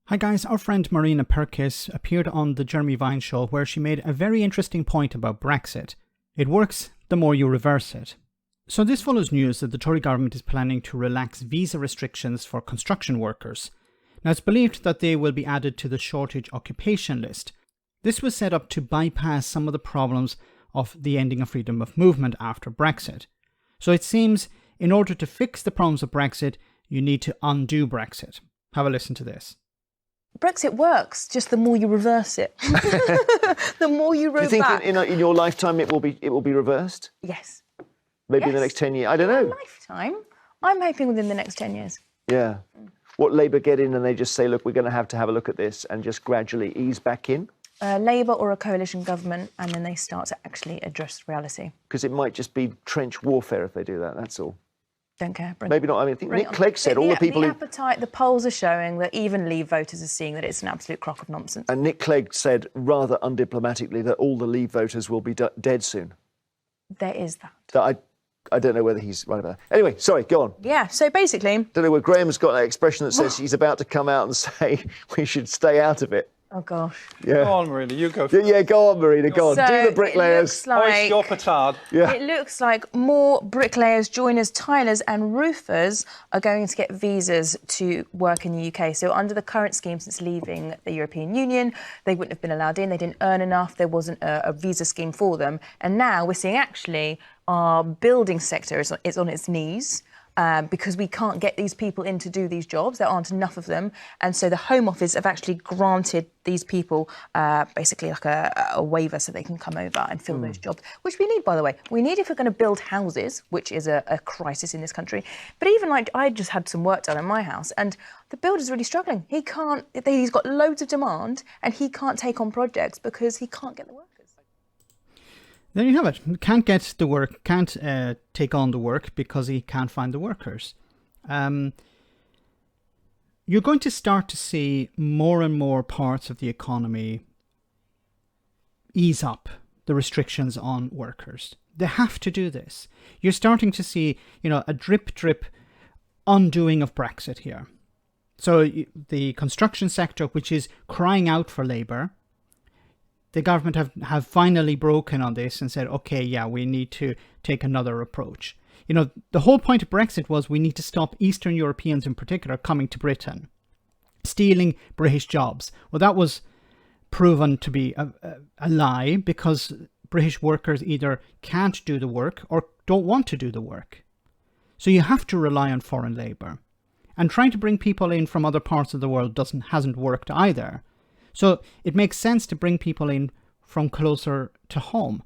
Hi guys, our friend Marina Purkiss appeared on the Jeremy Vine show where she made a very interesting point about Brexit. It works the more you reverse it. So this follows news that the Tory government is planning to relax visa restrictions for construction workers. Now it's believed that they will be added to the shortage occupation list. This was set up to bypass some of the problems of the ending of freedom of movement after Brexit. So it seems in order to fix the problems of Brexit, you need to undo Brexit. Have a listen to this. Brexit works, just the more you reverse it. The more you roll back. Do you think in your lifetime it will be reversed? Yes. Maybe in the next 10 years? I don't know. In my lifetime? I'm hoping within the next 10 years. Yeah. What Labour get in and they just say, look, we're going to have a look at this and just gradually ease back in? Labour or a coalition government, and then they start to actually address reality. Because it might just be trench warfare if they do that, that's all. Don't care. Maybe not. I mean, I think Nick Clegg said all the people the appetite, the polls are showing that even Leave voters are seeing that it's an absolute crock of nonsense. And Nick Clegg said rather undiplomatically that all the Leave voters will be dead soon. There is that. So I don't know whether he's right about that. Anyway, sorry, go on. Yeah, so basically... Don't know where Graham's got that expression that says he's about to come out and say we should stay out of it. Oh, gosh. Yeah. Go on, Marina, you go. Yeah, go on, Marina, go on. So do the bricklayers. Hoist your petard. Yeah. It looks like more bricklayers, joiners, tilers and roofers are going to get visas to work in the UK. So under the current scheme, since leaving the European Union, they wouldn't have been allowed in. They didn't earn enough. There wasn't a visa scheme for them. And now we're seeing actually our building sector is on its knees. Because we can't get these people in to do these jobs. There aren't enough of them. And so the Home Office have actually granted these people basically like a waiver so they can come over and fill those jobs, which we need, by the way. We need if we're going to build houses, which is a crisis in this country. But even like I just had some work done in my house and the builder's really struggling. He's got loads of demand and he can't take on projects because he can't get the workers. There you have it. Can't get the work, can't take on the work because he can't find the workers. You're going to start to see more and more parts of the economy ease up the restrictions on workers. They have to do this. You're starting to see, a drip undoing of Brexit here. So the construction sector, which is crying out for labour, the government have finally broken on this and said, okay, yeah, we need to take another approach. The whole point of Brexit was we need to stop Eastern Europeans in particular coming to Britain, stealing British jobs. Well, that was proven to be a lie because British workers either can't do the work or don't want to do the work. So you have to rely on foreign labour. And trying to bring people in from other parts of the world hasn't worked either. So it makes sense to bring people in from closer to home.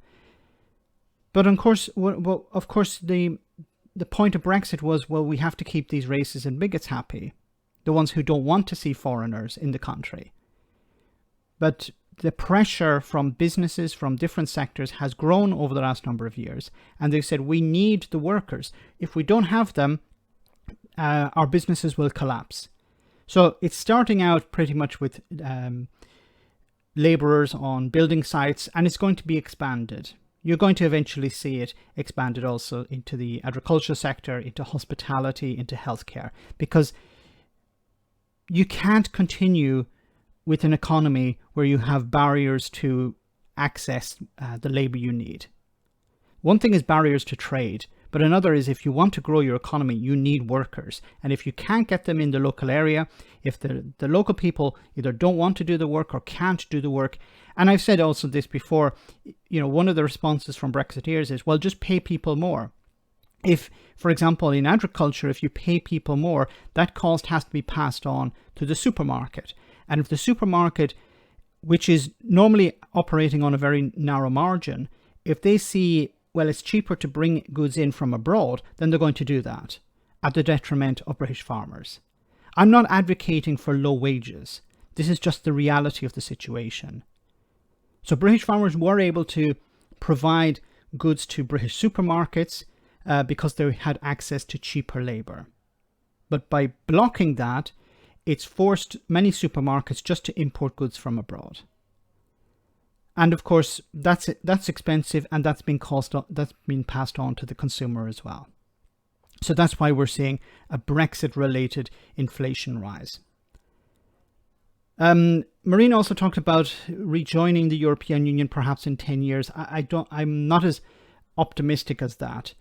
But of course, the point of Brexit was, well, we have to keep these racists and bigots happy, the ones who don't want to see foreigners in the country. But the pressure from businesses from different sectors has grown over the last number of years. And they said, we need the workers. If we don't have them, our businesses will collapse. So it's starting out pretty much with labourers on building sites, and it's going to be expanded. You're going to eventually see it expanded also into the agricultural sector, into hospitality, into healthcare, because you can't continue with an economy where you have barriers to access the labour you need. One thing is barriers to trade, but another is if you want to grow your economy, you need workers. And if you can't get them in the local area, if the local people either don't want to do the work or can't do the work, and I've said also this before, one of the responses from Brexiteers is, well, just pay people more. If, for example, in agriculture, if you pay people more, that cost has to be passed on to the supermarket. And if the supermarket, which is normally operating on a very narrow margin, if they see, well, it's cheaper to bring goods in from abroad, then they're going to do that at the detriment of British farmers. I'm not advocating for low wages. This is just the reality of the situation. So British farmers were able to provide goods to British supermarkets because they had access to cheaper labour. But by blocking that, it's forced many supermarkets just to import goods from abroad. And of course, that's expensive, and that's been passed on to the consumer as well. So that's why we're seeing a Brexit-related inflation rise. Marina also talked about rejoining the European Union perhaps in 10 years. I'm not as optimistic as that,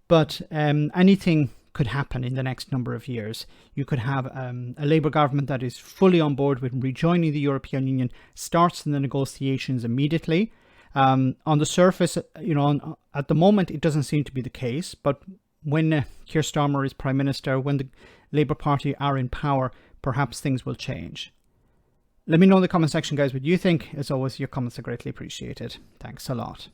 but anything could happen in the next number of years. You could have a Labour government that is fully on board with rejoining the European Union, starts the negotiations immediately. On the surface, at the moment, it doesn't seem to be the case, but when Keir Starmer is Prime Minister, when the Labour Party are in power, perhaps things will change. Let me know in the comment section, guys, what you think. As always, your comments are greatly appreciated. Thanks a lot.